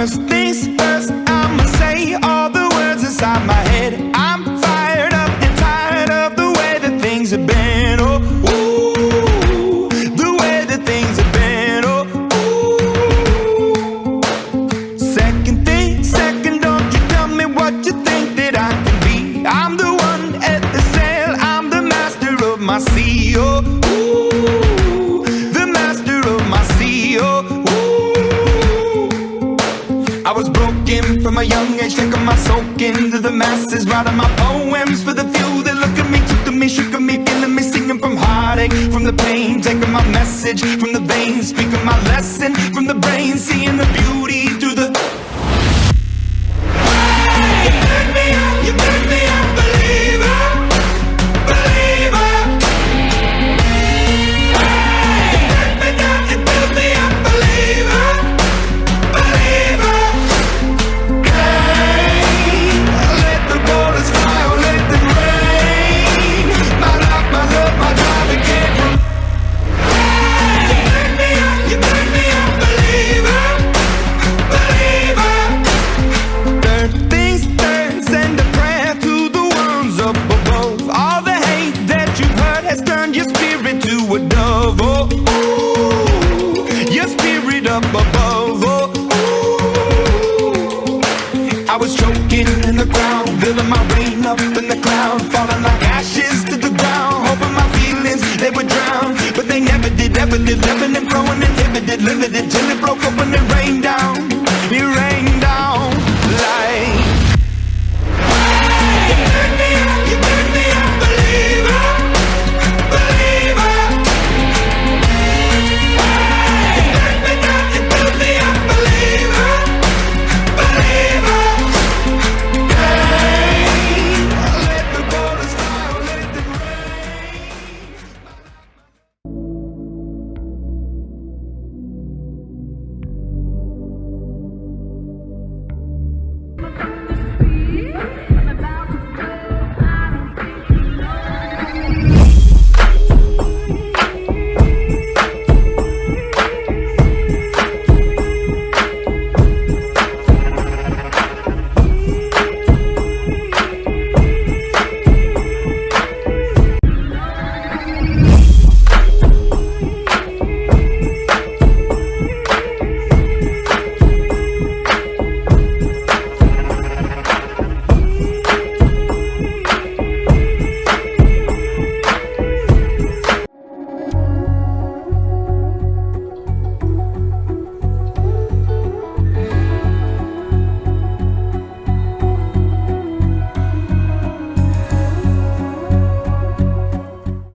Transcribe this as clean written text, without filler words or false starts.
First things first, I'ma say all the words inside my head. I'm fired up and tired of the way that things have been. Oh, ooh, the way that things have been. Oh, ooh. Second thing, second, don't you tell me what you think that I can be. I'm the one at the sail, I'm the master of my sea. Oh, ooh, the master of my sea. Oh, I was broken from a young age, taking my soak into the masses, writing my poems for the few that look at me, took to me, shook at me, feeling me, singing from heartache, from the pain, taking my message from the veins, speaking my lesson from the brain, seeing the beauty through the. Hey, you turn me up, believer, believer. Hey, you turn me down, you build me up, believer, believer. Your spirit up above.